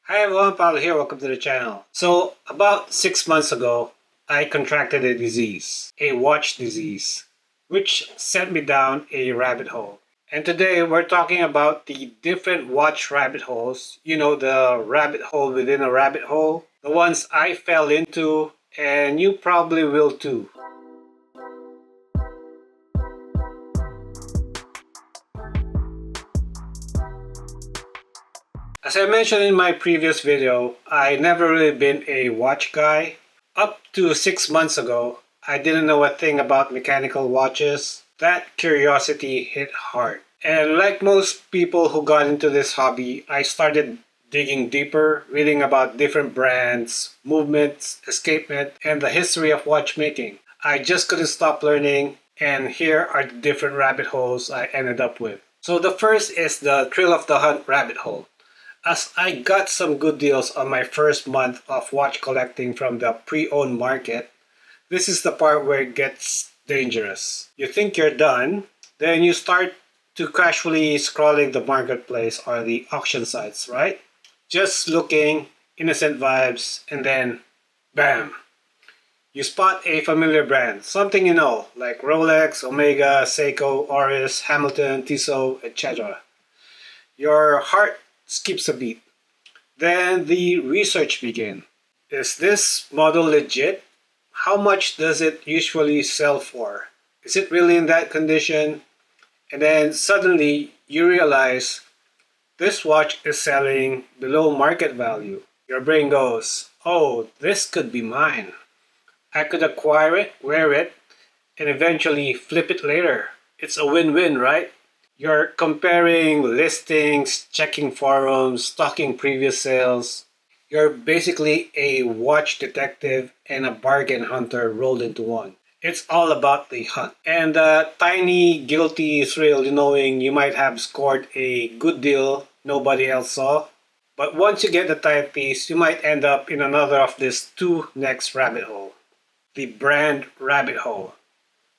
Hi everyone, Paul here, welcome to the channel. So, about 6 months ago, I contracted a disease, a watch disease, which sent me down a rabbit hole. And today we're talking about the different watch rabbit holes. You know, the rabbit hole within a rabbit hole. The ones I fell into, and you probably will too. As I mentioned in my previous video, I never really been a watch guy. Up to 6 months ago, I didn't know a thing about mechanical watches. That curiosity hit hard. And like most people who got into this hobby, I started digging deeper, reading about different brands, movements, escapement, and the history of watchmaking. I just couldn't stop learning, and here are the different rabbit holes I ended up with. So the first is the thrill of the hunt rabbit hole. As I got some good deals on my first month of watch collecting from the pre-owned market, this is the part where it gets dangerous. You think you're done, then you start to casually scrolling the marketplace or the auction sites, right? Just looking, innocent vibes, and then bam! You spot a familiar brand, something you know, like Rolex, Omega, Seiko, Oris, Hamilton, Tissot, etc. Your heart skips a beat. Then the research begins. Is this model legit? How much does it usually sell for? Is it really in that condition? And then suddenly you realize this watch is selling below market value. Your brain goes, oh, this could be mine. I could acquire it, wear it, and eventually flip it later. It's a win-win, right? You're comparing listings, checking forums, stalking previous sales. You're basically a watch detective and a bargain hunter rolled into one. It's all about the hunt. And the tiny guilty thrill knowing you might have scored a good deal nobody else saw. But once you get the timepiece, you might end up in another of these two next rabbit hole. The brand rabbit hole.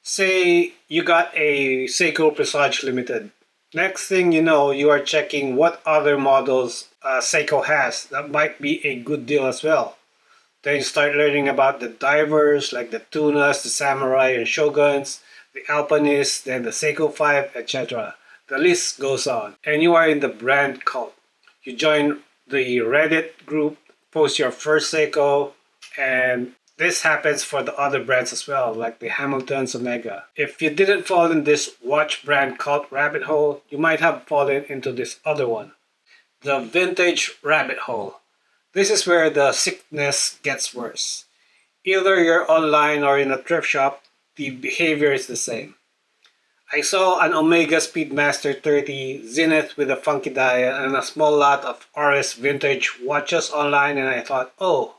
Say you got a Seiko Presage Limited. Next thing you know, you are checking what other models Seiko has that might be a good deal as well. Then you start learning about the divers like the Tunas, the Samurai and Shoguns, the Alpinists, then the Seiko 5, etc. The list goes on. And you are in the brand cult. You join the Reddit group, post your first Seiko, and this happens for the other brands as well, like the Hamilton's Omega. If you didn't fall in this watch brand cult rabbit hole, you might have fallen into this other one. The vintage rabbit hole. This is where the sickness gets worse. Either you're online or in a thrift shop, the behavior is the same. I saw an Omega Speedmaster 30 Zenith with a funky dial and a small lot of RS vintage watches online, and I thought, oh,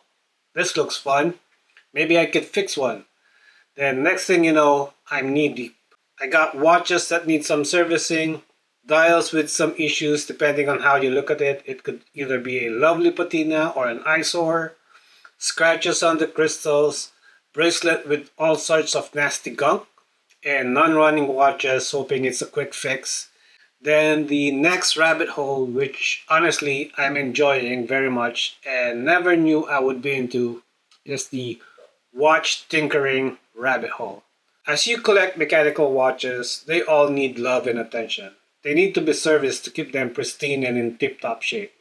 this looks fun. Maybe I could fix one. Then next thing you know, I'm knee deep. I got watches that need some servicing, dials with some issues depending on how you look at it. It could either be a lovely patina or an eyesore, scratches on the crystals, bracelet with all sorts of nasty gunk, and non-running watches hoping it's a quick fix. Then the next rabbit hole, which honestly I'm enjoying very much and never knew I would be into, is the watch tinkering rabbit hole. As you collect mechanical watches, they all need love and attention. They need to be serviced to keep them pristine and in tip-top shape.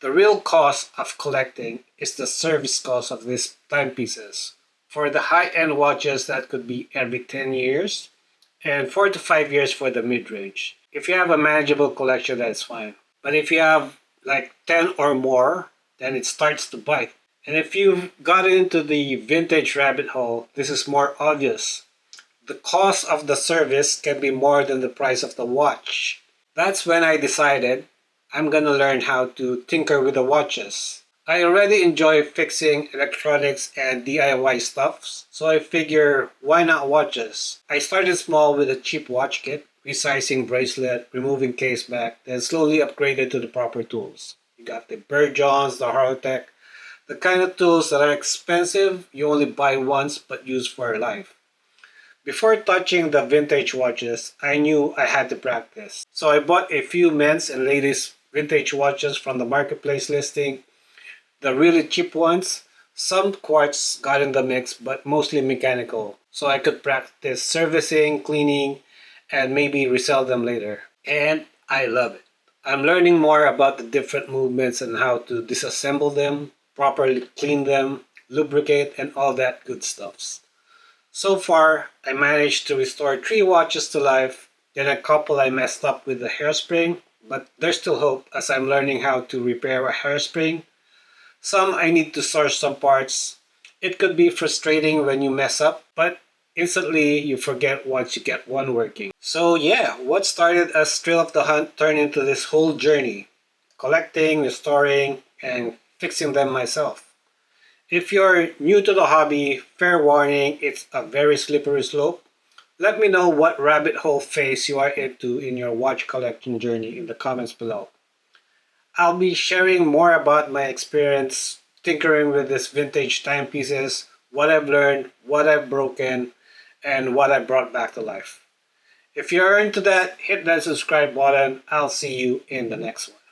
The real cost of collecting is the service cost of these timepieces. For the high-end watches, that could be every 10 years, and 4 to 5 years for the mid-range. If you have a manageable collection, that's fine. But if you have like 10 or more, then it starts to bite. And if you've gotten into the vintage rabbit hole, this is more obvious. The cost of the service can be more than the price of the watch. That's when I decided I'm gonna learn how to tinker with the watches. I already enjoy fixing electronics and DIY stuff, so I figure why not watches? I started small with a cheap watch kit, resizing bracelet, removing case back, then slowly upgraded to the proper tools. You got the Burr-Johns, the Horotech, the kind of tools that are expensive, you only buy once but use for life. Before touching the vintage watches, I knew I had to practice. So I bought a few men's and ladies' vintage watches from the marketplace listing. The really cheap ones, some quartz got in the mix, but mostly mechanical. So I could practice servicing, cleaning, and maybe resell them later. And I love it. I'm learning more about the different movements and how to disassemble them, properly clean them, lubricate, and all that good stuff. So far, I managed to restore 3 watches to life, then a couple I messed up with the hairspring, but there's still hope as I'm learning how to repair a hairspring. Some I need to source some parts. It could be frustrating when you mess up, but instantly you forget once you get one working. So yeah, what started as thrill of the hunt turned into this whole journey. Collecting, restoring, and fixing them myself. If you're new to the hobby, fair warning, it's a very slippery slope. Let me know what rabbit hole phase you are into in your watch collection journey in the comments below. I'll be sharing more about my experience tinkering with these vintage timepieces, what I've learned, what I've broken, and what I brought back to life. If you're into that, hit that subscribe button. I'll see you in the next one.